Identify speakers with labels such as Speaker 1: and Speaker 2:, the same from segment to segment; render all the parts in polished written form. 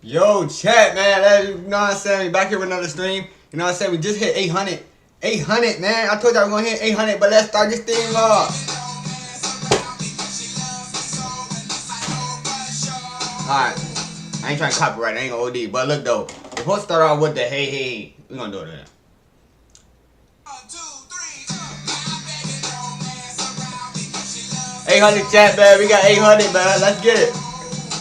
Speaker 1: Yo, chat, man. You know what I'm saying? We back here with another stream. You know what I'm saying? We just hit 800. 800, man. I told y'all we're going to hit 800, but let's start this thing off. Alright. I ain't trying to copyright. I ain't gonna OD. But look, though. We're supposed to start off with the hey. We're going to do it now. 800 chat, man. We got 800, man. Let's get it.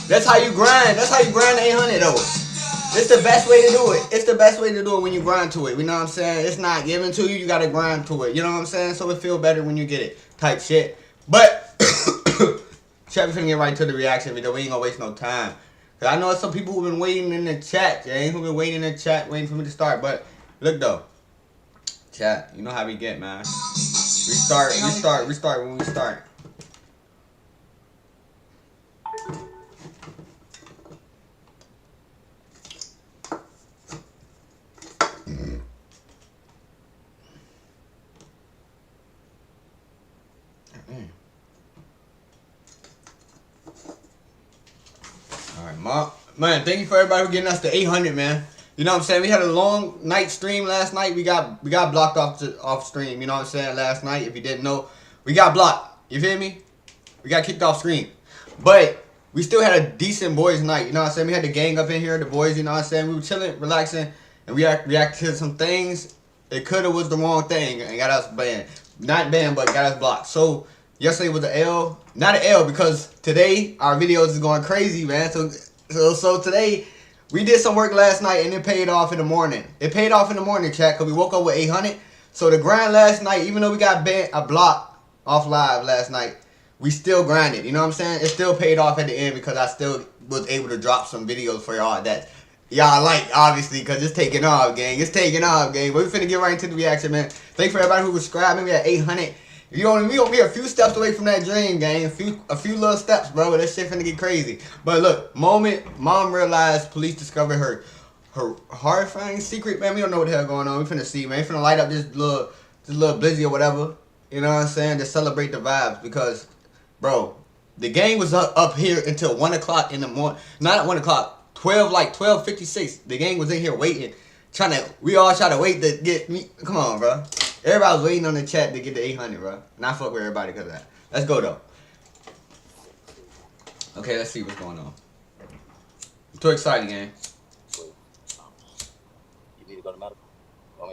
Speaker 1: That's how you grind. That's how you grind 800, though. It's the best way to do it. It's the best way to do it when you grind to it. You know what I'm saying? It's not given to you. You got to grind to it. You know what I'm saying? So it feel better when you get it. Type shit. But, chat, we finna get right to the reaction video. We ain't gonna waste no time. Because I know some people who've been waiting in the chat. Who've been waiting in the chat, waiting for me to start. But, look, though. Chat, you know how we get, man. We start when we start. Alright, man, thank you for everybody for getting us to 800, man. You know what I'm saying? We had a long night stream last night. We got blocked off stream. You know what I'm saying? Last night, if you didn't know, we got blocked. You feel me? We got kicked off stream. But we still had a decent boys night. You know what I'm saying? We had the gang up in here, the boys. You know what I'm saying? We were chilling, relaxing, and we reacted to some things. It could have was the wrong thing and got us banned. Not banned, but got us blocked. So yesterday was an L. Not an L because today our videos is going crazy, man. So today we did some work last night and it paid off in the morning. It paid off in the morning, chat, because we woke up with 800. So the grind last night, even though we got banned a block off live last night, we still grinded. You know what I'm saying? It still paid off at the end because I still was able to drop some videos for y'all that y'all like, obviously, because it's taking off, gang. It's taking off, gang. But we finna get right into the reaction, man. Thanks for everybody who was subscribing. We at 800. We a few steps away from that dream, gang. A few little steps, bro. That shit finna get crazy. But look, moment mom realized police discovered her horrifying secret, man. We don't know what the hell going on. We finna see, man. We finna light up this little blizzy or whatever. You know what I'm saying? To celebrate the vibes because, bro, the gang was up here until 1 o'clock in the morning. Not at 1 o'clock. 12:56. The gang was in here waiting, we all try to wait to get me. Come on, bro. Everybody was waiting on the chat to get to 800, bro. And I fuck with everybody because of that. Let's go though. Okay, let's see what's going on. I'm too excited, gang.
Speaker 2: You need to go to medical. You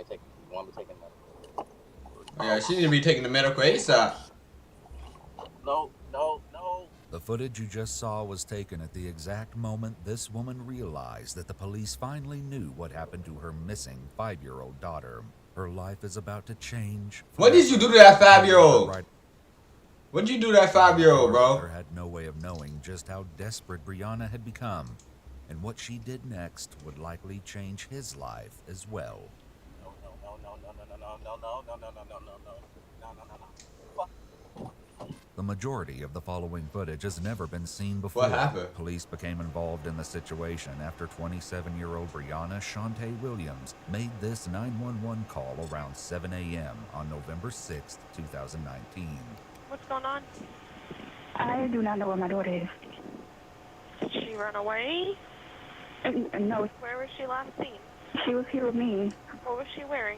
Speaker 2: want me to take medical?
Speaker 1: Oh, yeah, she need to be taking the medical ASAP.
Speaker 2: No.
Speaker 3: The footage you just saw was taken at the exact moment this woman realized that the police finally knew what happened to her missing 5-year-old daughter. Her life is about to change.
Speaker 1: What did you do to that 5-year-old? What did you do to that 5-year-old, bro?
Speaker 3: Her had no way of knowing just how desperate Brianna had become, and what she did next would likely change his life as well.
Speaker 2: No.
Speaker 3: The majority of the following footage has never been seen before.
Speaker 1: What happened?
Speaker 3: Police became involved in the situation after 27-year-old Brianna Shantae Williams made this 911 call around 7 a.m. on November 6th, 2019.
Speaker 4: What's going on?
Speaker 5: I do not know where my daughter is.
Speaker 4: Did she run away?
Speaker 5: No.
Speaker 4: Where was she last seen?
Speaker 5: She was here with me.
Speaker 4: What was she wearing?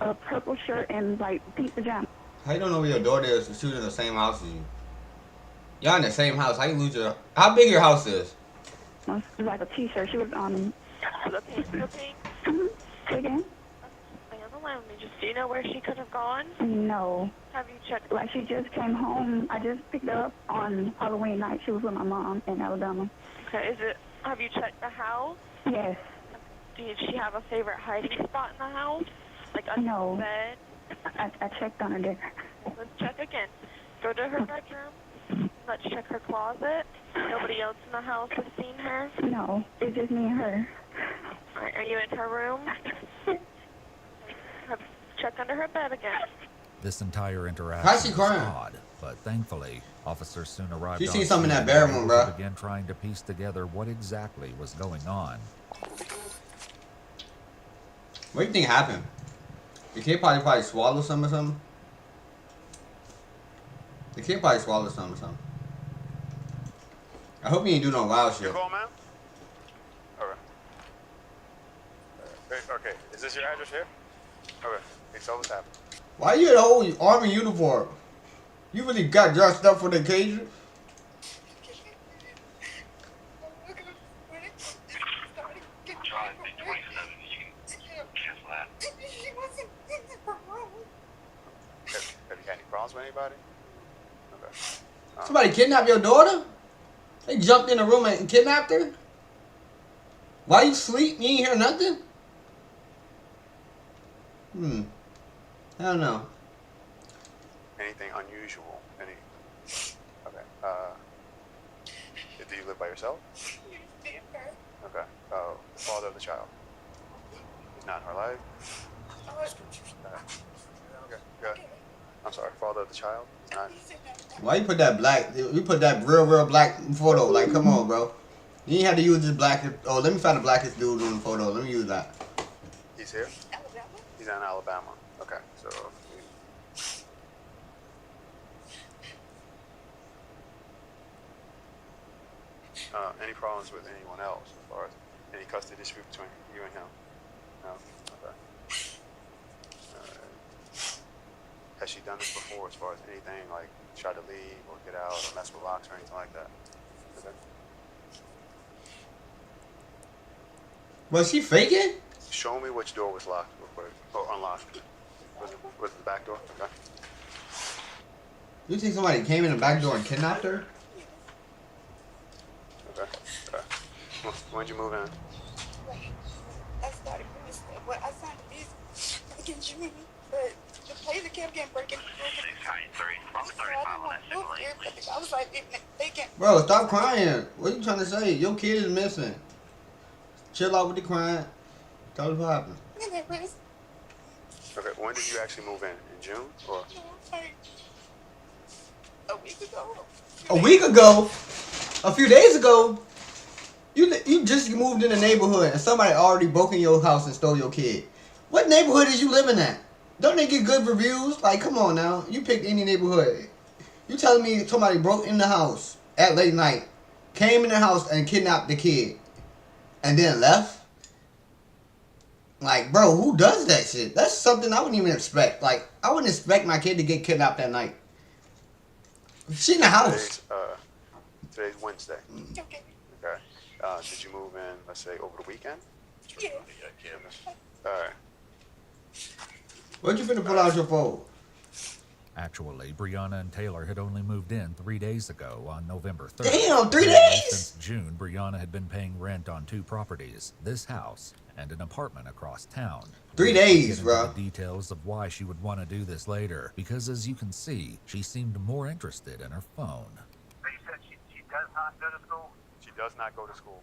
Speaker 5: A purple shirt and like pink pajamas.
Speaker 1: How you don't know where your daughter is if she was in the same house as you? Y'all in the same house. How you lose your... How big your house is?
Speaker 5: It was like a t-shirt. She was
Speaker 4: The pink?
Speaker 5: Say again?
Speaker 4: Stay on the line with me. Do you know where she could have gone?
Speaker 5: No.
Speaker 4: Have you checked?
Speaker 5: Like she just came home. I just picked her up on Halloween night. She was with my mom in Alabama.
Speaker 4: Okay, have you checked the house?
Speaker 5: Yes.
Speaker 4: Did she have a favorite hiding spot in the house? Like under the bed?
Speaker 5: I checked on her there.
Speaker 4: Let's check again. Go to her bedroom. Let's check her closet. Nobody else in the house has seen her?
Speaker 5: No, it's just me and her.
Speaker 4: Alright, are you in her room? Check under her bed again.
Speaker 3: This entire interaction
Speaker 1: How's she crying?
Speaker 3: was odd, but thankfully, officers soon arrived.
Speaker 1: She
Speaker 3: on
Speaker 1: seen something in
Speaker 3: scene
Speaker 1: that bedroom, bro.
Speaker 3: and began trying to piece together what exactly was going on.
Speaker 1: What do you think happened? The kid probably swallowed some or something. The kid probably swallowed some or something. I hope he ain't do no wild shit.
Speaker 6: Call, man? Okay, is this your address here? Okay, so what's happening?
Speaker 1: Why you in a whole army uniform? You really got dressed up for the occasion?
Speaker 6: Have you had any problems with anybody? Okay.
Speaker 1: Somebody kidnapped your daughter? They jumped in the room and kidnapped her? Why you sleep? You ain't hear nothing? I don't know.
Speaker 6: Anything unusual? Okay. Do you live by yourself? Okay. The father of the child. He's not in her life? Okay, good. I'm sorry, father of the child? He's not.
Speaker 1: Why you put that black, you put that real black photo? Like, come on, bro. You ain't had to use this black, oh, let me find the blackest dude on the photo. Let me use that.
Speaker 6: He's here? He's in Alabama. Okay, so... any problems with anyone else as far as any custody dispute between you and him? No? Okay. Has she done this before as far as anything like try to leave or get out or mess with locks or anything like that? Okay.
Speaker 1: Was she faking?
Speaker 6: Show me which door was locked real quick. Or unlocked. Was it the back door? Okay.
Speaker 1: You think somebody came in the back door and kidnapped her?
Speaker 6: Okay. When'd you move in?
Speaker 7: I started doing this stuff. Well, I signed a business back in June, but the place kept getting broken. I was like, they can't.
Speaker 1: Bro, stop crying. What are you trying to say? Your kid is missing. Chill out with the crying. Tell us what happened.
Speaker 6: Okay, when did you actually move in? In June? Or?
Speaker 7: A week ago.
Speaker 1: A week ago? A few days ago? You just moved in the neighborhood and somebody already broke in your house and stole your kid. What neighborhood is you living at? Don't they get good reviews? Like, come on now. You picked any neighborhood. You telling me somebody broke in the house at late night, came in the house and kidnapped the kid, and then left? Like, bro, who does that shit? That's something I wouldn't even expect. Like, I wouldn't expect my kid to get kidnapped that night. She in the house.
Speaker 6: Today's Wednesday.
Speaker 7: Okay.
Speaker 6: Okay. Did you move in, let's say, over the weekend?
Speaker 7: Yeah.
Speaker 6: Alright.
Speaker 1: What you finna pull out your phone?
Speaker 3: Actually, Brianna and Taylor had only moved in 3 days ago on November 3rd.
Speaker 1: Damn, 3 days?
Speaker 3: Since June, Brianna had been paying rent on 2 properties, this house and an apartment across town.
Speaker 1: 3
Speaker 3: We'll
Speaker 1: days,
Speaker 3: get into
Speaker 1: bro.
Speaker 3: the details of why she would want to do this later, because as you can see, she seemed more interested in her phone.
Speaker 8: So you said she does not go to school?
Speaker 6: She does not go to school.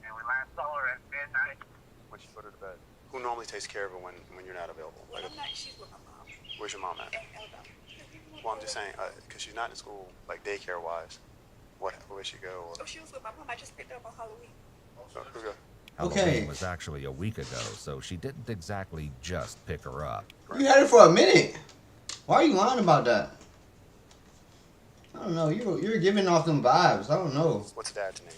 Speaker 8: And we last saw her at midnight?
Speaker 6: When she put her to bed. Who normally takes care of her when you're not available?
Speaker 7: Well, I'm not. She's with my mom.
Speaker 6: Where's your mom at?
Speaker 7: Alabama.
Speaker 6: Well, I'm just saying, because she's not in school, like daycare-wise. Where she go? Or...
Speaker 7: Oh, she was with my mom. I just picked her up on Halloween.
Speaker 6: Who's good?
Speaker 3: Halloween was actually a week ago, so she didn't exactly just pick her up.
Speaker 1: You had it for a minute. Why are you lying about that? I don't know. You're giving off them vibes. I don't know.
Speaker 6: What's dad's name?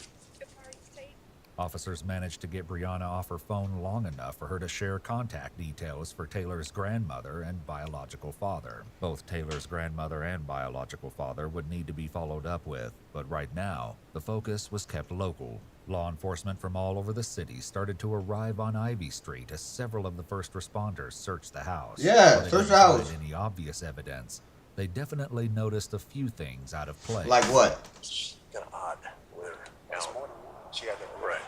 Speaker 3: Officers managed to get Brianna off her phone long enough for her to share contact details for Taylor's grandmother and biological father. Both Taylor's grandmother and biological father would need to be followed up with, but right now, the focus was kept local. Law enforcement from all over the city started to arrive on Ivy Street as several of the first responders searched the house.
Speaker 1: Yeah,
Speaker 3: While they
Speaker 1: search the
Speaker 3: didn't
Speaker 1: house.
Speaker 3: find any obvious evidence, they definitely noticed a few things out of place.
Speaker 1: Like what?
Speaker 9: She's kind of odd with her.
Speaker 6: There's more than one. She got that.
Speaker 9: Right.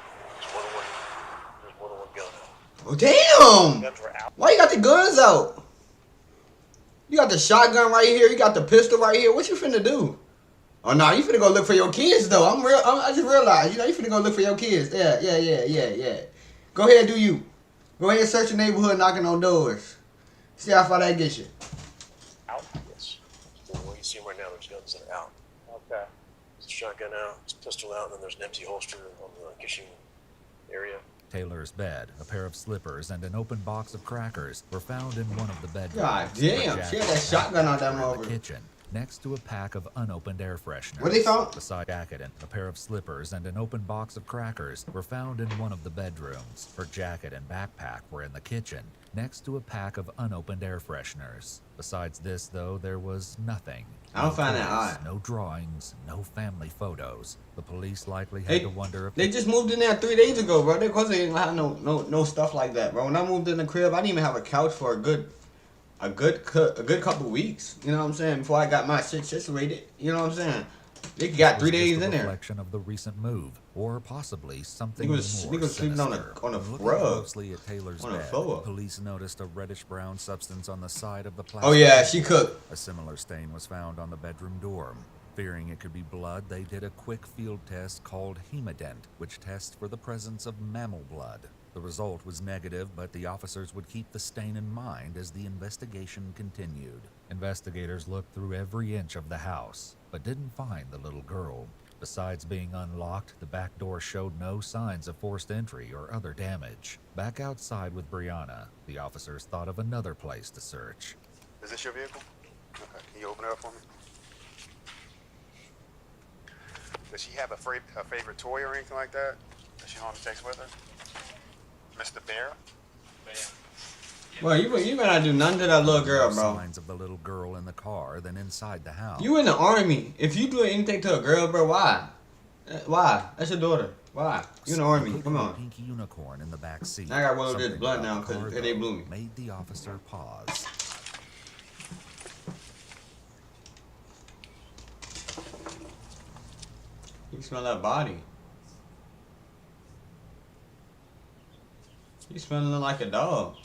Speaker 9: There's more than one gun out.
Speaker 1: Oh, damn!
Speaker 9: Guns were out.
Speaker 1: Why you got the guns out? You got the shotgun right here. You got the pistol right here. What you finna do? Oh, no, you finna go look for your kids, though. I just realized, you finna go look for your kids. Yeah. Go ahead, do you. Go ahead and search the neighborhood, knocking on doors. See how far that gets you.
Speaker 9: Out? Yes. The way you see them right now, there's guns that are out.
Speaker 6: Okay.
Speaker 9: There's a shotgun out, there's a pistol out, and then there's an empty holster on the kitchen area.
Speaker 3: Taylor's bed, a pair of slippers, and an open box of crackers were found in one of the bedrooms.
Speaker 1: God damn,
Speaker 3: Jack
Speaker 1: she had that shotgun out that
Speaker 3: in the
Speaker 1: motherfucker.
Speaker 3: kitchen. next to a pack of unopened air fresheners.
Speaker 1: What they found?
Speaker 3: Beside jacket and a pair of slippers and an open box of crackers were found in one of the bedrooms. Her jacket and backpack were in the kitchen, next to a pack of unopened air fresheners. Besides this, though, there was nothing.
Speaker 1: I don't find that
Speaker 3: toys,
Speaker 1: odd.
Speaker 3: No drawings, no family photos. The police likely had to wonder if
Speaker 1: they just moved in there 3 days ago, bro. They didn't have no stuff like that, bro. When I moved in the crib, I didn't even have a couch for a good couple weeks. You know what I'm saying? Before I got my shit situated. You know what I'm saying? They got 3 days in there.
Speaker 3: Reflection of the recent move, or possibly something
Speaker 1: He was
Speaker 3: more
Speaker 1: sleeping on a
Speaker 3: Looking
Speaker 1: rug.
Speaker 3: closely at Taylor's
Speaker 1: On the
Speaker 3: bed,
Speaker 1: floor.
Speaker 3: police noticed a reddish-brown substance on the side of the plastic.
Speaker 1: Oh yeah, she cooked.
Speaker 3: A similar stain was found on the bedroom door. Fearing it could be blood, they did a quick field test called HemoDent, which tests for the presence of mammal blood. The result was negative, but the officers would keep the stain in mind as the investigation continued. Investigators looked through every inch of the house, but didn't find the little girl. Besides being unlocked, the back door showed no signs of forced entry or other damage. Back outside with Brianna, the officers thought of another place to search.
Speaker 6: Is this your vehicle? Okay. Can you open it up for me? Does she have a favorite toy or anything like that? Does she normally takes with her? Mr. Bear?
Speaker 1: Well, you better not do nothing to that little girl, bro.
Speaker 3: Signs of the little girl in the car than inside the house.
Speaker 1: You in the army. If you do anything to a girl, bro, why? Why? That's your daughter. Why? You in the army. Come on.
Speaker 3: Pink unicorn in the back seat.
Speaker 1: I got one of this
Speaker 3: Something
Speaker 1: blood
Speaker 3: about
Speaker 1: now
Speaker 3: the car,
Speaker 1: because they
Speaker 3: though,
Speaker 1: blew me.
Speaker 3: made the officer pause.
Speaker 1: You smell that body. You smelling like a dog.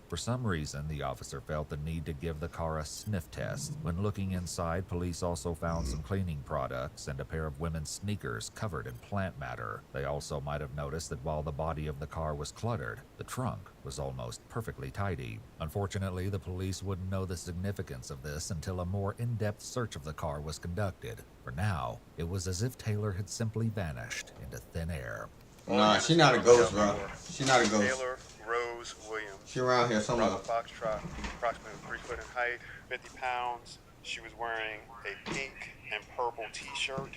Speaker 3: For some reason, the officer felt the need to give the car a sniff test. When looking inside, police also found some cleaning products and a pair of women's sneakers covered in plant matter. They also might have noticed that while the body of the car was cluttered, the trunk was almost perfectly tidy. Unfortunately, the police wouldn't know the significance of this until a more in-depth search of the car was conducted. For now, it was as if Taylor had simply vanished into thin air.
Speaker 1: Nah, she not a ghost, bro. She not a ghost.
Speaker 6: Taylor Rose Williams.
Speaker 1: She around here somewhere.
Speaker 6: Bravo Foxtrot, approximately 3 foot in height, 50 pounds. She was wearing a pink and purple t-shirt.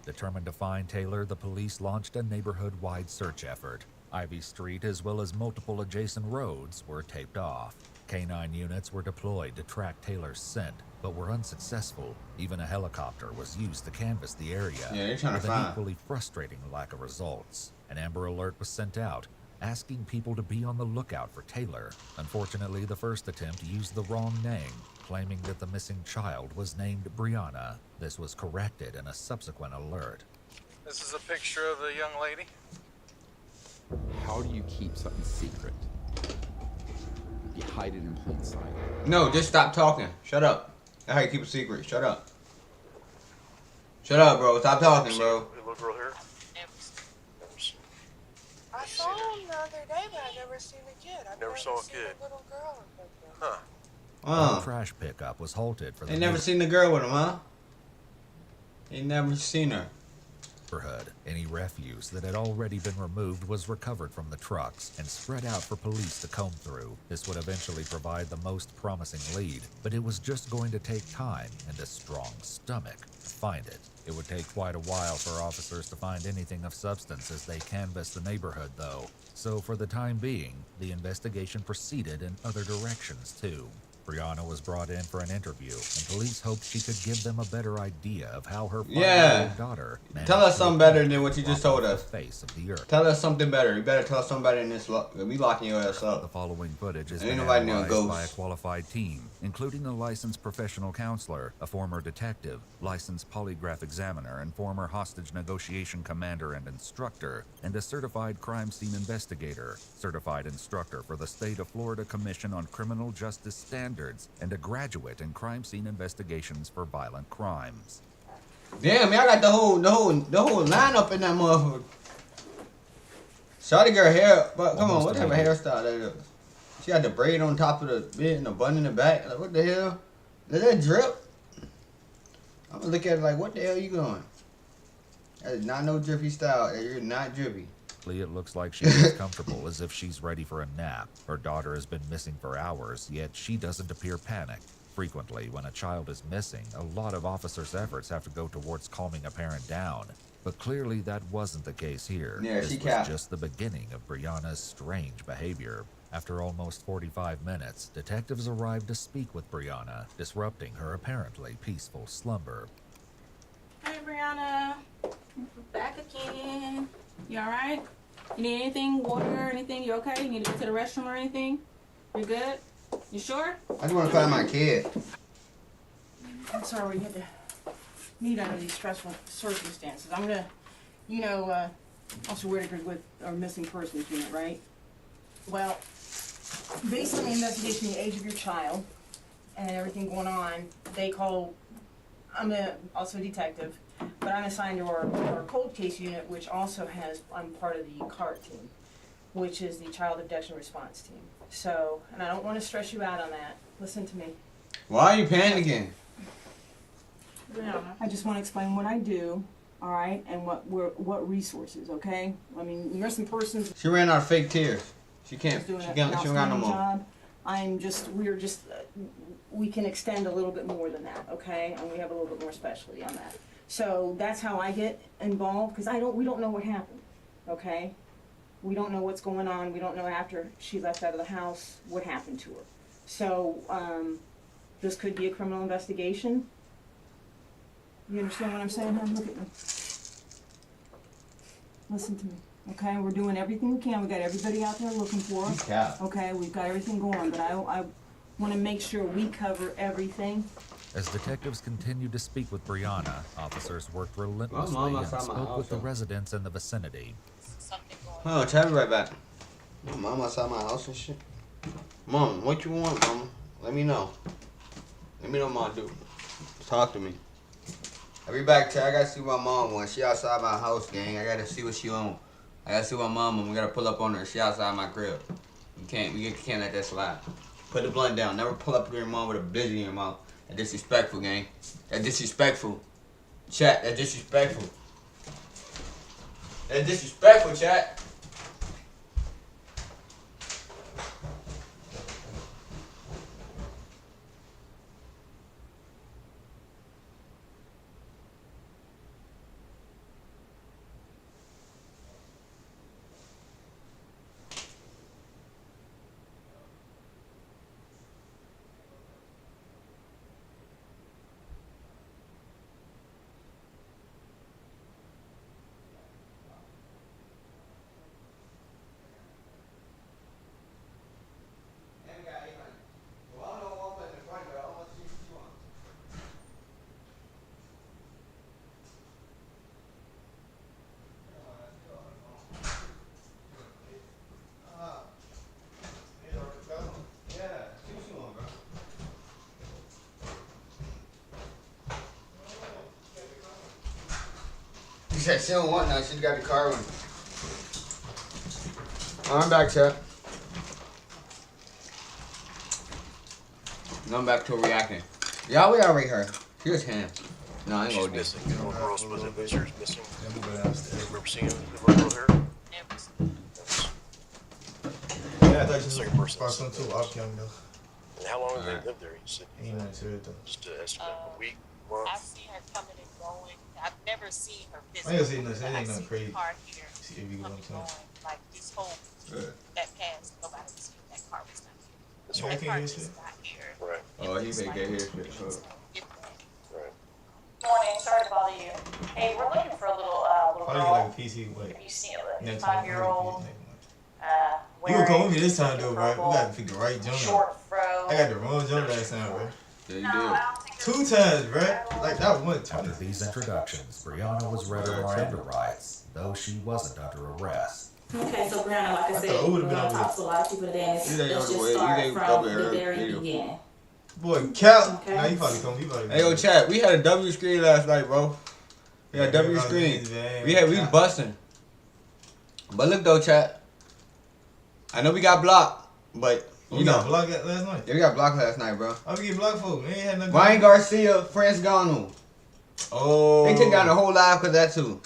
Speaker 3: Determined to find Taylor, the police launched a neighborhood-wide search effort. Ivy Street, as well as multiple adjacent roads, were taped off. Canine units were deployed to track Taylor's scent, but were unsuccessful. Even a helicopter was used to canvass the area,
Speaker 1: Yeah, they're trying to
Speaker 3: with an
Speaker 1: find.
Speaker 3: equally frustrating lack of results. An Amber Alert was sent out, asking people to be on the lookout for Taylor. Unfortunately, the first attempt used the wrong name, claiming that the missing child was named Brianna. This was corrected in a subsequent alert.
Speaker 10: This is a picture of the young lady.
Speaker 11: How do you keep something secret? You hide it in plain sight.
Speaker 1: No, just stop talking. Shut up. That's how you keep a secret. Shut up. Shut up, bro. Stop talking, bro.
Speaker 9: The little girl here?
Speaker 7: I saw him the other day, but I never seen the kid. I've
Speaker 9: Never saw a
Speaker 7: seen
Speaker 9: kid.
Speaker 7: a little girl.
Speaker 9: Huh.
Speaker 3: The trash pickup was halted for the
Speaker 1: They never seen the girl with him, huh? They never seen her.
Speaker 3: neighborhood. Any refuse that had already been removed was recovered from the trucks and spread out for police to comb through. This would eventually provide the most promising lead, but it was just going to take time and a strong stomach to find it. It would take quite a while for officers to find anything of substance as they canvassed the neighborhood, though. So for the time being, the investigation proceeded in other directions, too. Brianna was brought in for an interview, and police hoped she could give them a better idea of how her 5-year-old daughter
Speaker 1: Tell us something better than what you just told us.
Speaker 3: Face of the earth.
Speaker 1: Tell us something better. You better tell us something better than this. We locking your ass up.
Speaker 3: The following footage has
Speaker 1: Ain't
Speaker 3: been
Speaker 1: nobody near a
Speaker 3: analyzed by a
Speaker 1: ghost.
Speaker 3: qualified team, including a licensed professional counselor, a former detective, licensed polygraph examiner, and former hostage negotiation commander and instructor, and a certified crime scene investigator, certified instructor for the State of Florida Commission on Criminal Justice Standards, and a graduate in crime scene investigations for violent crimes.
Speaker 1: Damn, man, I got the whole lineup in that motherfucker. Shawty girl hair, but come on, what type of hairstyle that is? She got the braid on top of the bit and the bun in the back. Like, what the hell? Does that drip? I'm gonna look at it like, what the hell you going? That is not no drippy style. You're not drippy.
Speaker 3: It looks like she's as comfortable as if she's ready for a nap. Her daughter has been missing for hours, yet she doesn't appear panicked. Frequently, when a child is missing, a lot of officers' efforts have to go towards calming a parent down. But clearly that wasn't the case here.
Speaker 1: Yeah,
Speaker 3: this
Speaker 1: she
Speaker 3: was
Speaker 1: capped.
Speaker 3: just the beginning of Brianna's strange behavior. After almost 45 minutes, detectives arrived to speak with Brianna, disrupting her apparently peaceful slumber.
Speaker 12: Hey, Brianna. Back again. You alright? You need anything? Water or anything? You okay? You need to go to the restroom or anything? You good? You sure?
Speaker 1: I just want to find my kid.
Speaker 12: I'm sorry we had to meet under these stressful circumstances. I'm gonna, you know, Officer Whitaker's with our missing persons unit, right? Well, based on the investigation, the age of your child, and everything going on, they call, also a detective, but I'm assigned to our cold case unit, which also I'm part of the CART team, which is the Child Abduction Response Team. So, and I don't want to stress you out on that. Listen to me.
Speaker 1: Why are you panicking?
Speaker 12: I just want to explain what I do, all right, and what resources, okay? I mean, missing persons.
Speaker 1: She ran out of fake tears. She can't.
Speaker 12: Is doing
Speaker 1: She
Speaker 12: an
Speaker 1: don't got no
Speaker 12: outstanding
Speaker 1: more.
Speaker 12: job. We can extend a little bit more than that, okay? And we have a little bit more specialty on that. So that's how I get involved, because we don't know what happened, okay? We don't know what's going on. We don't know after she left out of the house what happened to her. So this could be a criminal investigation. You understand what I'm saying, hon? Look at me. Listen to me, okay? We're doing everything we can. We got everybody out there looking for us.
Speaker 1: Yeah.
Speaker 12: Okay, we've got everything going, but I want to make sure we cover everything.
Speaker 3: As detectives continued to speak with Brianna, officers worked relentlessly
Speaker 1: Mom,
Speaker 3: and
Speaker 1: outside my
Speaker 3: spoke
Speaker 1: house,
Speaker 3: with the
Speaker 1: huh?
Speaker 3: residents in the vicinity.
Speaker 1: Oh, tell me right back. My mom outside my house and shit. Mom, what you want, mama? Let me know. Let me know, mom, do. Talk to me. I'll be back, Chad. I gotta see what my mom wants. She outside my house, gang. I gotta see what she on. I gotta see what my mom wants. We gotta pull up on her. She outside my crib. We can't let that slide. Put the blunt down. Never pull up to your mom with a blizzard in your mouth. That's disrespectful, gang. That's disrespectful. Chat, that's disrespectful. That's disrespectful, chat. She said she don't want none. She got the car one. I'm back, chat. Going back to reacting. Yeah, we already heard. She was ham. No, I ain't gonna do this.
Speaker 9: Missing. The little girl supposed to be missing. Remember seeing the little girl here?
Speaker 13: Yeah, I thought
Speaker 9: It's
Speaker 13: you
Speaker 9: like a person.
Speaker 13: was some too off young though.
Speaker 9: And how long have they lived there? You said
Speaker 13: Ain't nothing to it though.
Speaker 9: just an estimate, a week, month.
Speaker 14: I've seen her coming and going. I've never seen her
Speaker 13: I ain't gonna say
Speaker 14: physically.
Speaker 13: nothing. It
Speaker 14: but
Speaker 13: ain't
Speaker 14: I
Speaker 13: nothing
Speaker 14: see
Speaker 13: crazy.
Speaker 14: the car here
Speaker 13: See if you go
Speaker 14: coming and
Speaker 13: on
Speaker 14: going. Like this whole that passed, nobody was here. That car was not here.
Speaker 9: This
Speaker 13: Yeah, I
Speaker 14: That
Speaker 13: can't
Speaker 14: car
Speaker 13: hear
Speaker 14: just
Speaker 13: shit.
Speaker 14: got here.
Speaker 9: Right.
Speaker 1: Oh, he may get here.
Speaker 9: Right.
Speaker 14: Morning, sorry to bother you. Hey, we're looking for a little
Speaker 13: Probably
Speaker 14: girl.
Speaker 13: like a PC. What?
Speaker 14: Have you seen it?
Speaker 13: Next time.
Speaker 14: 5-year-old.
Speaker 13: You gonna come with me this time though, bro? We gotta pick the right jump.
Speaker 14: Short fro.
Speaker 13: I got the wrong jump last time, bro.
Speaker 1: Yeah, you did.
Speaker 13: 2 times, bro. Like that was one time.
Speaker 3: After these introductions, Brianna was read her Miranda rights, though she wasn't under arrest.
Speaker 12: Okay, so Brianna, like I said,
Speaker 13: thought it would've
Speaker 12: we're
Speaker 13: been
Speaker 12: gonna
Speaker 13: over
Speaker 12: talk to a lot of people today, and
Speaker 1: You didn't
Speaker 12: let's
Speaker 1: know the
Speaker 12: just
Speaker 1: way. You
Speaker 12: start
Speaker 1: didn't
Speaker 12: from
Speaker 1: cover
Speaker 12: the
Speaker 1: her
Speaker 12: very
Speaker 1: video.
Speaker 12: beginning.
Speaker 13: Boy, Cal.
Speaker 12: Okay.
Speaker 13: Nah, he probably come. He probably.
Speaker 1: Hey, yo, chat. We had a W screen last night, bro. We had a W screen. We was busting. But look though, chat. I know we got blocked, but you know.
Speaker 13: Got blocked last night.
Speaker 1: Yeah, we got blocked last night, bro.
Speaker 13: I we get blocked for. We ain't had nothing.
Speaker 1: Ryan Garcia, France Ganu.
Speaker 13: Oh.
Speaker 1: They took down the whole live because that too.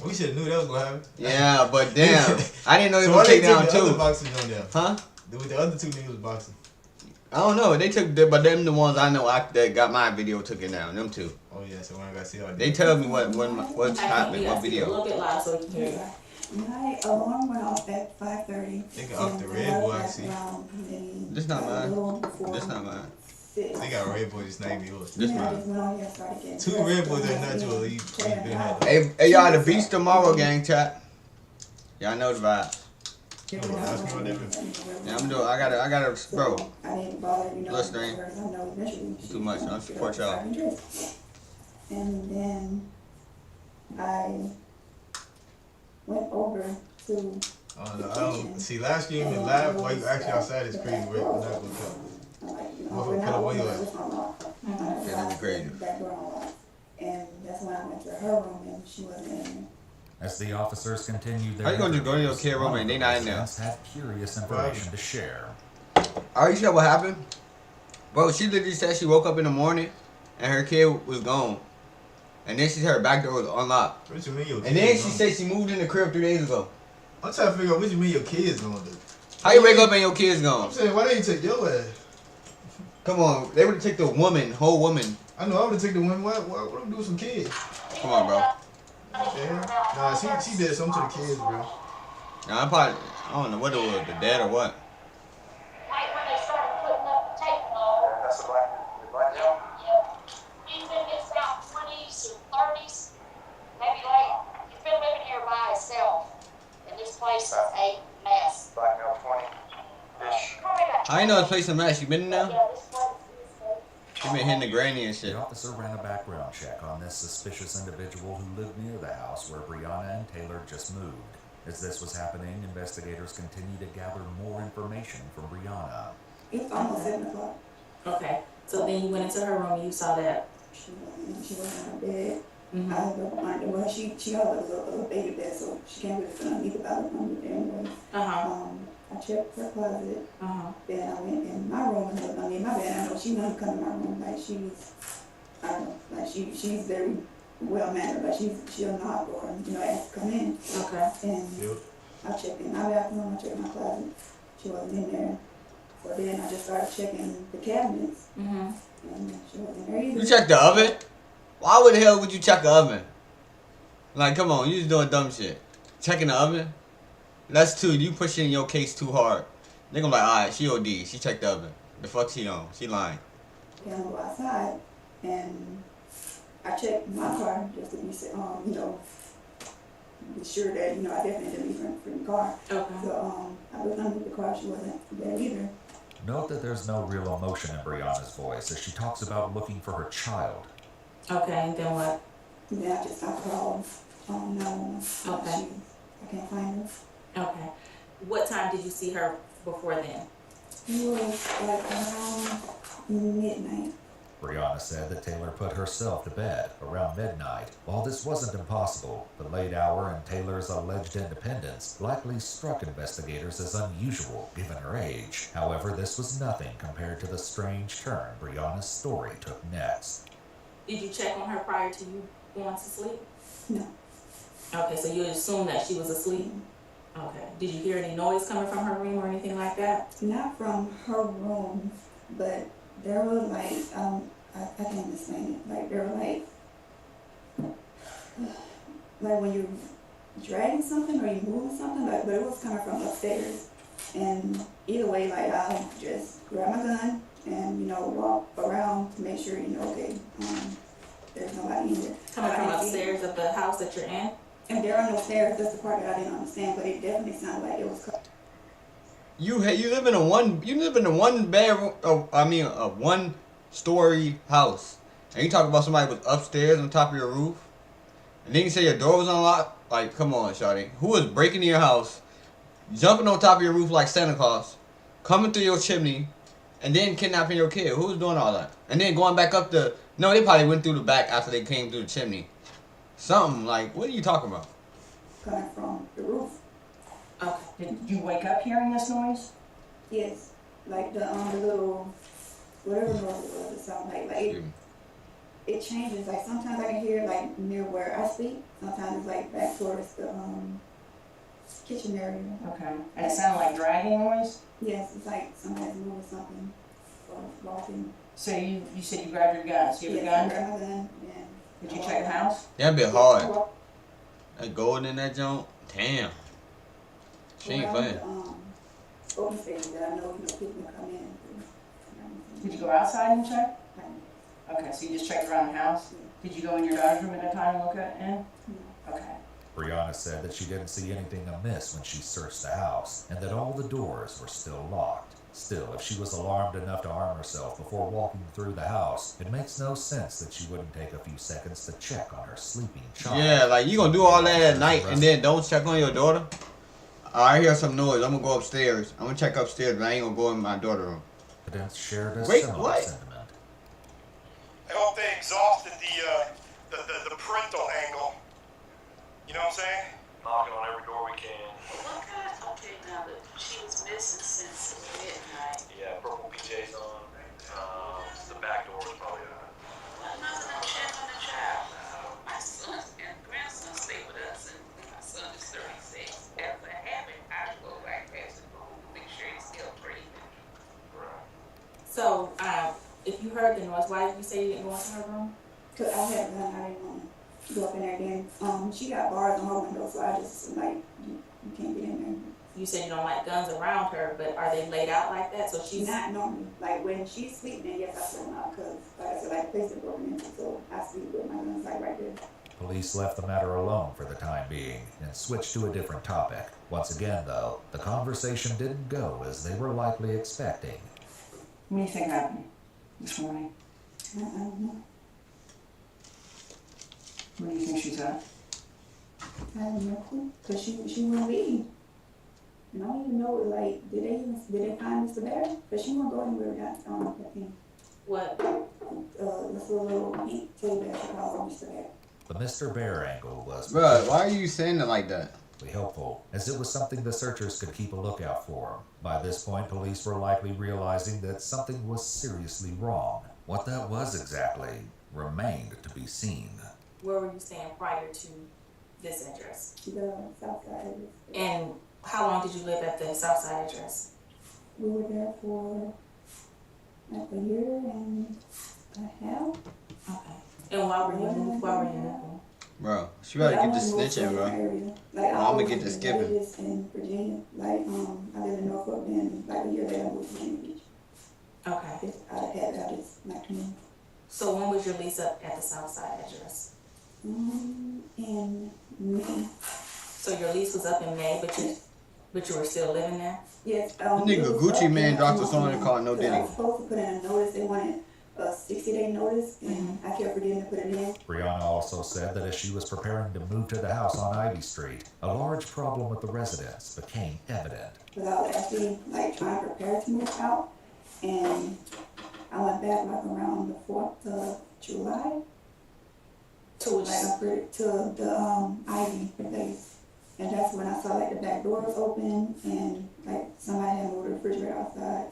Speaker 13: We should have knew that was gonna happen.
Speaker 1: Yeah, but damn, I didn't know they
Speaker 13: So
Speaker 1: were
Speaker 13: why
Speaker 1: take
Speaker 13: they
Speaker 1: down
Speaker 13: took the other
Speaker 1: too.
Speaker 13: boxers on there?
Speaker 1: Huh?
Speaker 13: With the other 2 niggas was boxing.
Speaker 1: I don't know. They took, but them the ones I know that got my video took it down. Them two.
Speaker 13: Oh yeah, so when I got to see how
Speaker 1: They tell me what's happening, what video.
Speaker 14: A little bit loud so we can hear you.
Speaker 7: My alarm went off at 5:30.
Speaker 13: They got off the Red Bull, I see.
Speaker 1: This not mine. This not mine.
Speaker 13: They got Red Bull, just not yours.
Speaker 1: This mine.
Speaker 13: 2 Red Bulls that's not yours. You been had.
Speaker 1: Hey, y'all, the beach tomorrow, gang chat. Y'all know the vibes.
Speaker 13: Oh,
Speaker 1: Yeah, I'm doing. I gotta, bro.
Speaker 7: I didn't bother,
Speaker 1: Listening. Too much. I support y'all.
Speaker 7: And then I went over to.
Speaker 13: I don't see. Last year in the lab, while you actually outside is crazy. We're not gonna tell.
Speaker 1: Yeah, that'd be crazy.
Speaker 7: And that's when I went to her room and she wasn't in.
Speaker 3: As the officers continued their
Speaker 1: How you gonna just go to your kid room and they not in there?
Speaker 3: Had curious information to share.
Speaker 1: Are you sure what happened? Bro, she literally said she woke up in the morning and her kid was gone. And then she said her back door was unlocked.
Speaker 13: What you mean your
Speaker 1: And then she said she moved in the crib 3 days ago.
Speaker 13: I'm trying to figure out what you mean your kids gonna do.
Speaker 1: How you wake up and your kid's gone?
Speaker 13: I'm saying, why didn't you take your ass?
Speaker 1: Come on, they would have taken the woman, whole woman.
Speaker 13: I know, I would have taken the woman. What do we do with some kids?
Speaker 1: Come on, bro.
Speaker 13: Yeah. Nah, she did something to the kids, bro.
Speaker 1: Nah, I don't know what it was, the dad or what.
Speaker 14: Right when they started putting up the tape on.
Speaker 8: That's the black
Speaker 14: Yeah. He's been in his about 20s or 30s, maybe late. He's been living here by himself. And this place is a mess.
Speaker 8: black male 20-ish.
Speaker 1: I ain't know this place a mess. You been in there?
Speaker 14: Yeah, this place is
Speaker 1: You been hitting the granny and shit.
Speaker 3: The officer ran a background check on this suspicious individual who lived near the house where Brianna and Taylor just moved. As this was happening, investigators continued to gather more information from Brianna.
Speaker 7: It's almost 7 o'clock.
Speaker 14: Okay, so then you went into her room and you saw that.
Speaker 7: She wasn't in her bed.
Speaker 14: Mm-hmm.
Speaker 7: I was up behind her. Well, she has a little baby bed, so she can't really fit underneath the bed anyway. I checked her closet. Then I went in my room and looked underneath my bed. I know she wanted to come in my room. Like she was, I don't know, like she's very well mannered. Like she'll knock or ask to come in.
Speaker 14: Okay.
Speaker 7: And I checked in my bathroom. I checked my closet. She wasn't in there. So then I just started checking the cabinets. And she wasn't there either.
Speaker 1: You checked the oven? Why the hell would you check the oven? Like, come on, you just doing dumb shit. Checking the oven? That's too, you pushing your case too hard. They gonna be like, alright, she OD, she checked the oven. The fuck she on? She lying.
Speaker 7: Then I go outside and I checked my car just to be sure that, I definitely didn't leave from the car.
Speaker 14: Okay.
Speaker 7: So I looked underneath the car, she wasn't there either.
Speaker 3: Note that there's no real emotion in Brianna's voice as she talks about looking for her child.
Speaker 14: Okay, and then what?
Speaker 7: And then I just called 911.
Speaker 14: Okay.
Speaker 7: I can't find her.
Speaker 14: Okay. What time did you see her before then?
Speaker 7: It was like around midnight.
Speaker 3: Brianna said that Taylor put herself to bed around midnight. While this wasn't impossible, the late hour and Taylor's alleged independence likely struck investigators as unusual given her age. However, this was nothing compared to the strange turn Brianna's story took next.
Speaker 14: Did you check on her prior to you going to sleep?
Speaker 7: No.
Speaker 14: Okay, so you assume that she was asleep? Okay. Did you hear any noise coming from her room or anything like that?
Speaker 7: Not from her room, but there was like, I can't explain it. Like there were like when you're dragging something or you moving something, but it was coming from upstairs. And either way, like I'll just grab my gun and, walk around to make sure, okay, there's nobody in there.
Speaker 14: Coming from upstairs of the house that you're in?
Speaker 7: And there are no stairs. That's the part that I didn't understand, but it definitely sounded like it was.
Speaker 1: You live in a one bedroom, a 1-story house, and you talk about somebody was upstairs on top of your roof, and then you say your door was unlocked. Like, come on, shawty, who was breaking into your house, jumping on top of your roof like Santa Claus, coming through your chimney, and then kidnapping your kid? Who was doing all that? And then going back up the? No, they probably went through the back after they came through the chimney. Something like, what are you talking about?
Speaker 7: Coming from the roof.
Speaker 12: Okay. Did you wake up hearing this noise?
Speaker 7: Yes. Like the little, whatever noise it was, it sounded like it changes. Like sometimes I can hear like near where I sleep. Sometimes it's like back towards the kitchen area.
Speaker 12: Okay. And it sounded like dragging noise?
Speaker 7: Yes, it's like somebody's moving something. walking.
Speaker 12: So you said you grabbed your gun. So you have a gun?
Speaker 7: I grabbed my gun, yeah.
Speaker 12: Did you check the house?
Speaker 1: That bit hard. That gold in that joint. Damn. She ain't playing.
Speaker 7: Open space that I know people can come in.
Speaker 12: Did you go outside and check? Okay, so you just checked around the house? Did you go in your daughter's room at that time and look at it? Okay.
Speaker 3: Brianna said that she didn't see anything amiss when she searched the house, and that all the doors were still locked. Still, if she was alarmed enough to arm herself before walking through the house, it makes no sense that she wouldn't take a few seconds to check on her sleeping child.
Speaker 1: Yeah, like you gonna do all that at night and then don't check on your daughter? I hear some noise. I'm gonna go upstairs. I'm gonna check upstairs, but I ain't gonna go in my daughter's room.
Speaker 3: Evidence shared a
Speaker 1: Wait,
Speaker 3: similar
Speaker 1: what?
Speaker 3: sentiment.
Speaker 8: I hope they exhausted the parental angle. You know what I'm saying? Knocking on every door we can.
Speaker 15: What guys don't take now that she was missing since midnight?
Speaker 9: Yeah, purple PJs on. The back door was probably
Speaker 15: Well, nothing to check on the child. My son and grandson stay with us, and my son is 36. As a habit, I go back past the room to make sure he's still breathing.
Speaker 16: So, if you heard the noise, why did you say you didn't go into her room?
Speaker 7: Cause I had a gun, I didn't want to go up in there again. She got bars on her window, so I just like, you can't get in there.
Speaker 16: You said you don't like guns around her, but are they laid out like that? So she's
Speaker 7: Not normally. Like when she's sleeping, yes, I put them out, cause like I said, like place is broken into, so I sleep with my guns like right there.
Speaker 3: Police left the matter alone for the time being and switched to a different topic. Once again, though, the conversation didn't go as they were likely expecting.
Speaker 12: What do you think happened this morning?
Speaker 7: I don't know.
Speaker 12: Where do you think she's at?
Speaker 7: I have no clue, cause she wouldn't leave. And I don't even know, like, did they find Mr. Barry? Cause she won't go anywhere without that thing.
Speaker 16: What?
Speaker 7: This little pink table that she calls Mr. Barry.
Speaker 3: The Mr. Bear angle was
Speaker 1: Bruh, why are you saying it like that?
Speaker 3: helpful, as it was something the searchers could keep a lookout for. By this point, police were likely realizing that something was seriously wrong. What that was exactly remained to be seen.
Speaker 16: Where were you staying prior to this address?
Speaker 7: The south side address.
Speaker 16: And how long did you live at the south side address?
Speaker 7: We were there for like a year and a half.
Speaker 16: Okay. And why were you moving?
Speaker 1: Bro, she better get this snitching, bro.
Speaker 7: Like,
Speaker 1: I'm gonna get this skipping.
Speaker 7: I lived in Virginia. Like, I lived in Norfolk, then like a year later I moved to Virginia Beach.
Speaker 16: Okay.
Speaker 7: I just like to move.
Speaker 16: So when was your lease up at the south side address?
Speaker 7: In May.
Speaker 16: So your lease was up in May, but you were still living there?
Speaker 7: Yes.
Speaker 1: Nigga Gucci Man dropped us on the car, no
Speaker 7: I
Speaker 1: Diddy.
Speaker 7: was supposed to put in a notice. They wanted a 60-day notice, and I kept forgetting to put it in.
Speaker 3: Brianna also said that as she was preparing to move to the house on Ivy Street, a large problem with the residents became evident.
Speaker 7: But I was actually like trying to prepare to move out, and I went back like around the 4th of July.
Speaker 16: To which?
Speaker 7: Like to the Ivy place, and that's when I saw like the back door was open, and like somebody had moved the refrigerator outside.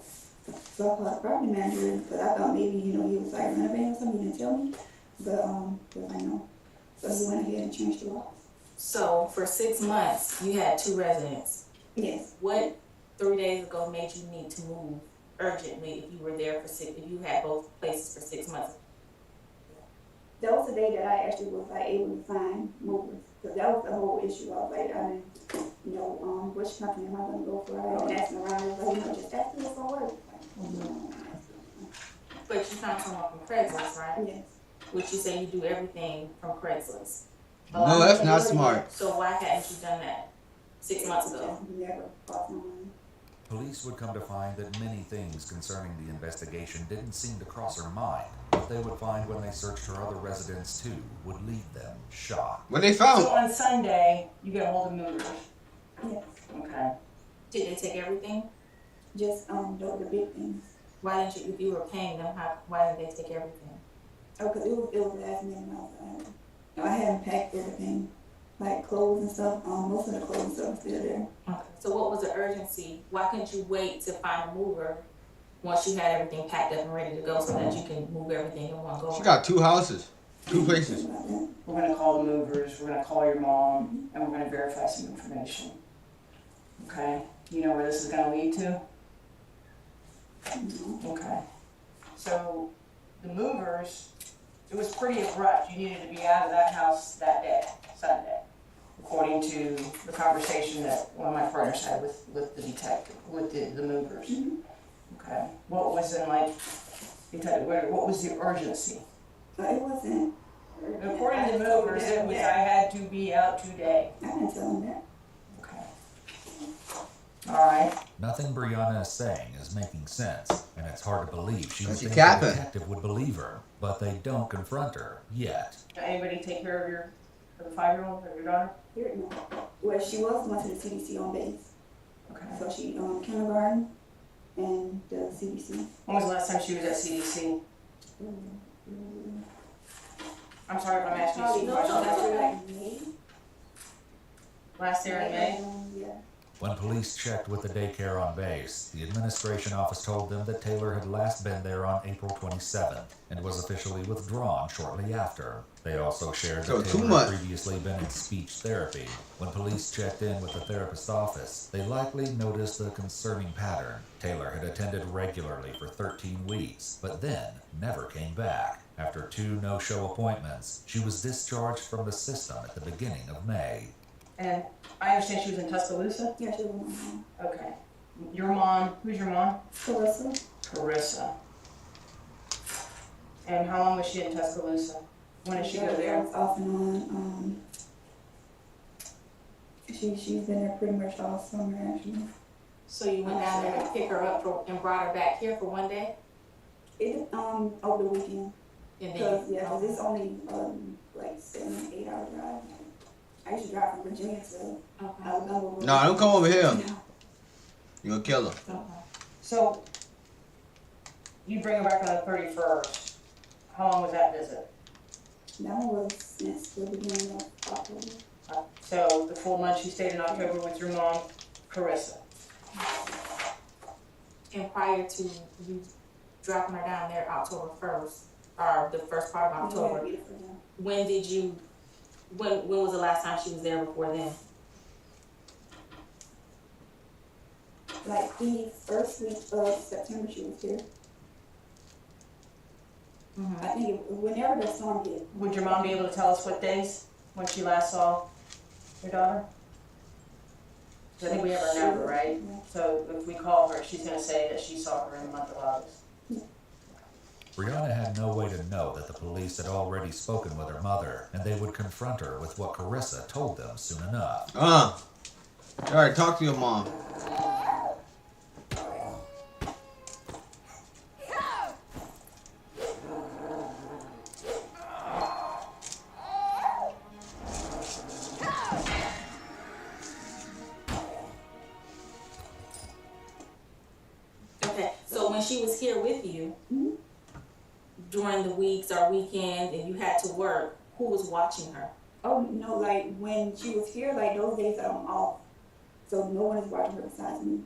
Speaker 7: So I called the property manager, because I thought maybe, he was like renovating or something, he didn't tell me. But he was like, no. So he went ahead and changed the locks.
Speaker 16: So for 6 months, you had 2 residents.
Speaker 7: Yes.
Speaker 16: What 3 days ago made you need to move urgently if you were there if you had both places for 6 months?
Speaker 7: That was the day that I actually was like able to find movers, because that was the whole issue. I was like, I didn't, which company am I going to go for? I was asking around, I was like, just ask me if I work.
Speaker 16: But you found someone from Craigslist, right?
Speaker 7: Yes.
Speaker 16: Which you say you do everything from Craigslist.
Speaker 1: No, that's not smart.
Speaker 16: So why hadn't you done that 6 months ago?
Speaker 7: Never cost my money.
Speaker 3: Police would come to find that many things concerning the investigation didn't seem to cross her mind. What they would find when they searched her other residence too would leave them shocked.
Speaker 1: What they found?
Speaker 12: So on Sunday, you got a hold of movers.
Speaker 7: Yes.
Speaker 12: Okay.
Speaker 16: Did they take everything?
Speaker 7: Just the big things.
Speaker 16: Why didn't you, if you were paying them, why didn't they take everything?
Speaker 7: Oh, because it was last minute. I hadn't packed everything, like clothes and stuff. Most of the clothes and stuff still there.
Speaker 16: Okay. So what was the urgency? Why couldn't you wait to find a mover once you had everything packed up and ready to go so that you can move everything in one go?
Speaker 1: She got 2 houses, 2 places.
Speaker 12: We're going to call the movers, we're going to call your mom, and we're going to verify some information. Okay? You know where this is going to lead to? Okay. So the movers, it was pretty abrupt. You needed to be out of that house that day, Sunday, according to the conversation that one of my partners had with the detective, with the movers.
Speaker 7: Mm-hmm.
Speaker 12: Okay. What was in like, what was the urgency?
Speaker 7: It wasn't.
Speaker 12: According to the movers, it was I had to be out today.
Speaker 7: I didn't tell him that.
Speaker 12: Okay. All right.
Speaker 3: Nothing Brianna is saying is making sense, and it's hard to believe she would think the
Speaker 1: capping.
Speaker 3: detective would believe her, but they don't confront her yet.
Speaker 12: Anybody take care of the 5-year-old or your daughter?
Speaker 7: Here, no. Well, she was going to the CDC on base.
Speaker 12: Okay.
Speaker 7: So she kindergarten and the CDC.
Speaker 12: When was the last time she was at CDC? I'm sorry if I'm asking you some questions. Last year in May?
Speaker 7: Yeah.
Speaker 3: When police checked with the daycare on base, the administration office told them that Taylor had last been there on April 27th and was officially withdrawn shortly after. They also shared that Taylor had previously been in speech therapy. When police checked in with the therapist's office, they likely noticed a concerning pattern. Taylor had attended regularly for 13 weeks, but then never came back. After 2 no-show appointments, she was discharged from the system at the beginning of May.
Speaker 12: And I understand she was in Tuscaloosa?
Speaker 7: Yeah, she was my mom.
Speaker 12: Okay. Your mom, who's your mom?
Speaker 7: Carissa.
Speaker 12: Carissa. And how long was she in Tuscaloosa? When did she go there?
Speaker 7: Off and on. She's been there pretty much all summer, actually.
Speaker 16: So you went down there to pick her up and brought her back here for one day?
Speaker 7: Over the weekend.
Speaker 16: And
Speaker 7: Cause
Speaker 16: then,
Speaker 7: cause it's only like 7-8 hour drive. I used to drive from Virginia to Alabama.
Speaker 1: No, don't come over here. You're gonna kill her.
Speaker 12: Okay. So you bring her back on the 31st. How long was that visit?
Speaker 7: That one was since the beginning of October.
Speaker 12: So the full month she stayed in October with your mom, Carissa.
Speaker 16: and prior to you dropping her down there October 1st, or the first part of October, when was the last time she was there before then?
Speaker 7: Like the first week of September she was here. I think whenever the storm hit.
Speaker 12: Would your mom be able to tell us what days when she last saw your daughter? 'Cause I think we have her number, right?
Speaker 7: Yeah.
Speaker 12: So if we call her, she's gonna say that she saw her in the month of August.
Speaker 3: Brianna had no way to know that the police had already spoken with her mother, and they would confront her with what Carissa told them soon enough.
Speaker 1: Alright, talk to your mom.
Speaker 16: Okay, so when she was here with you, during the weeks or weekends and you had to work, who was watching her?
Speaker 7: Oh no, like when she was here, like those days that I'm off. So no one is watching her besides me.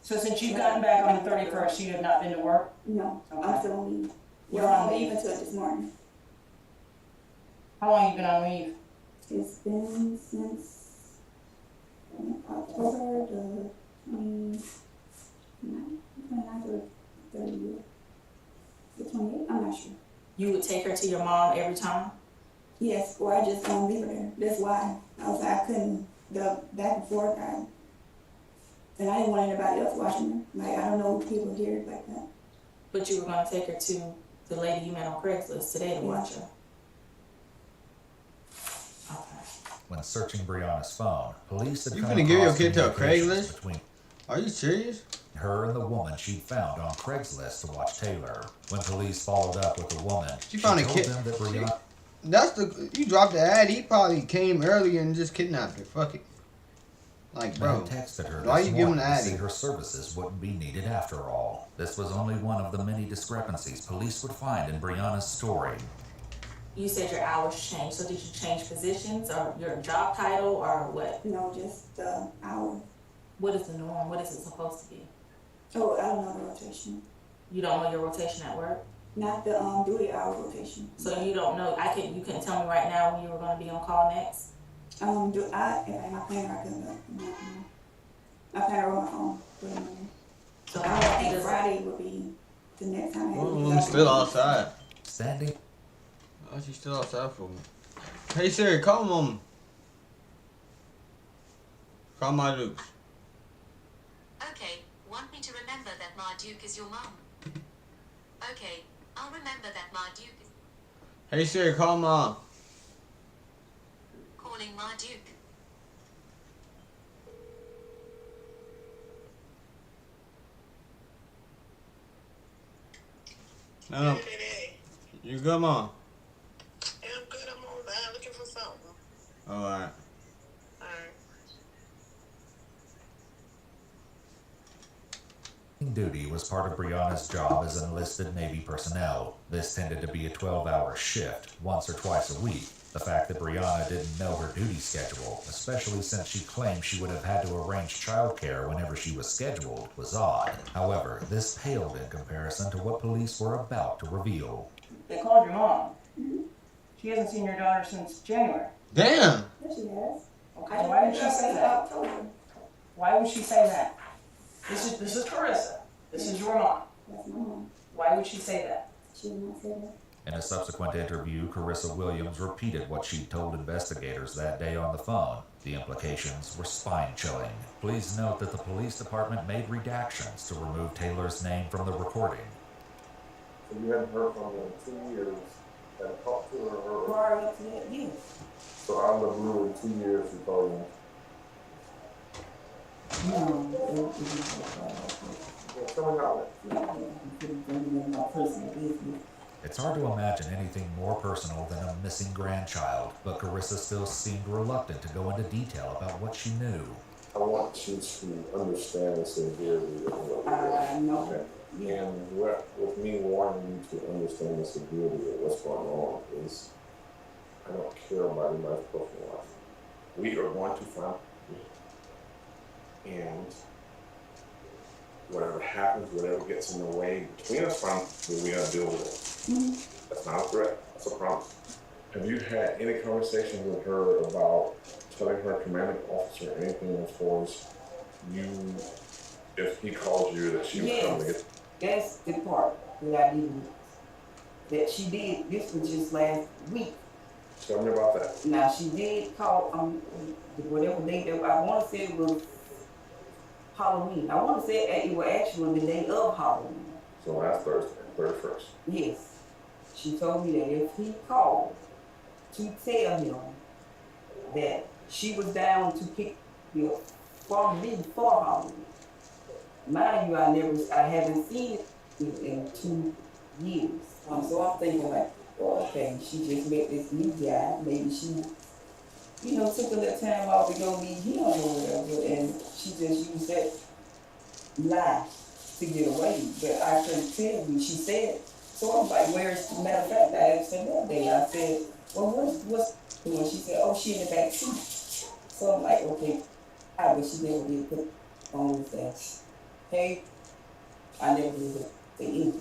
Speaker 12: So since you've gotten back on the 31st, you have not been to work?
Speaker 7: No,
Speaker 12: Okay.
Speaker 7: I'm still on leave.
Speaker 12: You're on leave?
Speaker 7: Even until this morning.
Speaker 12: How long have you been on leave?
Speaker 7: It's been since October the 29th or 30th. The 28th, I'm not sure.
Speaker 16: You would take her to your mom every time?
Speaker 7: Yes, or I just don't leave her there. That's why. I was like, I couldn't, the back and forth, and I didn't want anybody else watching her. Like, I don't know people here like that.
Speaker 16: But you were going to take her to the lady you met on Craigslist today to watch her?
Speaker 3: When searching Brianna's phone, police had
Speaker 1: You
Speaker 3: come
Speaker 1: finna give your
Speaker 3: across
Speaker 1: kid to a
Speaker 3: communications
Speaker 1: Craigslist?
Speaker 3: between
Speaker 1: Are you serious?
Speaker 3: her and the woman she'd found on Craigslist to watch Taylor. When police followed up with the woman,
Speaker 1: She found a
Speaker 3: told
Speaker 1: kid.
Speaker 3: them that Brianna
Speaker 1: That's you dropped the ad. He probably came earlier and just kidnapped her. Fuck it. Like, bro,
Speaker 3: had texted her
Speaker 1: why
Speaker 3: this
Speaker 1: you giving
Speaker 3: morning
Speaker 1: the
Speaker 3: to
Speaker 1: ad?
Speaker 3: say her services wouldn't be needed after all. This was only one of the many discrepancies police would find in Brianna's story.
Speaker 16: You said your hours changed, so did you change positions or your job title or what?
Speaker 7: No, just the hour.
Speaker 16: What is the norm? What is it supposed to be?
Speaker 7: Oh, I don't know the rotation.
Speaker 16: You don't know your rotation at work?
Speaker 7: Not the duty hour rotation.
Speaker 16: So you don't know, you couldn't tell me right now when you were going to be on call next?
Speaker 7: If my planner, I couldn't. My planner on my phone.
Speaker 16: So
Speaker 7: I think Friday would be the next time I had
Speaker 1: Oh, I'm still outside.
Speaker 3: Standing.
Speaker 1: Oh, she's still outside for me. Hey Siri, call mom. Call my Duke.
Speaker 14: Okay, want me to remember that Marduk is your mom? Okay, I'll remember that Marduk is...
Speaker 1: Hey Siri, call mom.
Speaker 14: Calling Marduk.
Speaker 1: No. You good, mom?
Speaker 15: Yeah, I'm good. I'm online looking for something.
Speaker 1: Alright.
Speaker 3: Duty was part of Brianna's job as enlisted Navy personnel. This tended to be a 12-hour shift, once or twice a week. The fact that Brianna didn't know her duty schedule, especially since she claimed she would have had to arrange childcare whenever she was scheduled, was odd. However, this paled in comparison to what police were about to reveal.
Speaker 12: They called your mom. She hasn't seen your daughter since January.
Speaker 1: Damn!
Speaker 7: Yes, she has.
Speaker 12: Okay, why did she say that? Why would she say that? This is Carissa. This is your mom.
Speaker 7: That's my mom.
Speaker 12: Why would she say that?
Speaker 7: She would not say that.
Speaker 3: In a subsequent interview, Carissa Williams repeated what she'd told investigators that day on the phone. The implications were spine-chilling. Please note that the police department made redactions to remove Taylor's name from the recording.
Speaker 17: So you hadn't heard from her in 2 years, and talked to her or...
Speaker 7: Prior to that, yes.
Speaker 17: So out of the blue in 2 years, you told me.
Speaker 7: No,
Speaker 17: Tell me how
Speaker 3: It's hard to imagine anything more personal than a missing grandchild, but Carissa still seemed reluctant to go into detail about what she knew.
Speaker 17: I want you to understand the severity of what
Speaker 7: I know.
Speaker 17: Okay. Yeah. And with me wanting you to understand the severity of what's going on is, I don't care about anybody's personal life. We are going to find and whatever happens, whatever gets in the way between us, we're going to deal with it. That's not a threat. That's a promise. Have you had any conversation with her about telling her commanding officer anything as far as you, if he called you, that she would come to get?
Speaker 7: That's the part that I didn't, that she did. This was just last week.
Speaker 17: Tell me about that.
Speaker 7: Now, she did call, whatever day that, I want to say it was Halloween. I want to say it was actually the day of Halloween.
Speaker 17: So last Thursday, 31st.
Speaker 7: Yes. She told me that if he called to tell him that she was down to pick me up from me for Halloween. Mind you, I haven't seen it in 2 years. So I'm thinking like, well, okay, she just met this new guy. Maybe she, took a little time off to go meet him or whatever, and she just used that lie to get away. But I couldn't tell you. She said, so I'm like, where's, matter of fact, I asked her that day. I said, well, what's doing? She said, oh, she in the back seat. So I'm like, okay, but she never did put on that. Hey, I never did the anything.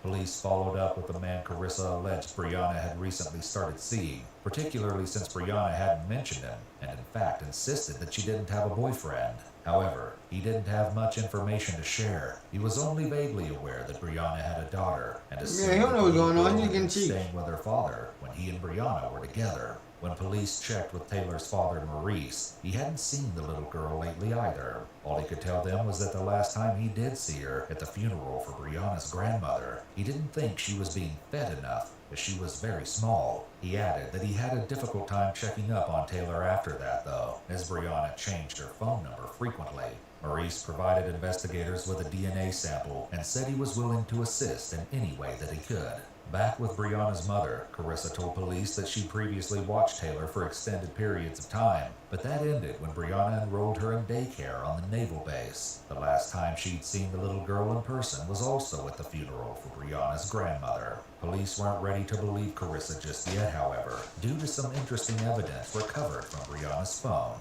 Speaker 3: Police followed up with the man Carissa alleged Brianna had recently started seeing, particularly since Brianna hadn't mentioned him, and in fact insisted that she didn't have a boyfriend. However, he didn't have much information to share. He was only vaguely aware that Brianna had a daughter, and assumed
Speaker 1: he don't know what's going on. You can
Speaker 3: cheat. Staying with her father when he and Brianna were together. When police checked with Taylor's father, Maurice, he hadn't seen the little girl lately either. All he could tell them was that the last time he did see her, at the funeral for Brianna's grandmother, he didn't think she was being fed enough, as she was very small. He added that he had a difficult time checking up on Taylor after that, though, as Brianna changed her phone number frequently. Maurice provided investigators with a DNA sample and said he was willing to assist in any way that he could. Back with Brianna's mother, Carissa told police that she'd previously watched Taylor for extended periods of time, but that ended when Brianna enrolled her in daycare on the naval base. The last time she'd seen the little girl in person was also at the funeral for Brianna's grandmother. Police weren't ready to believe Carissa just yet, however, due to some interesting evidence recovered from Brianna's phone.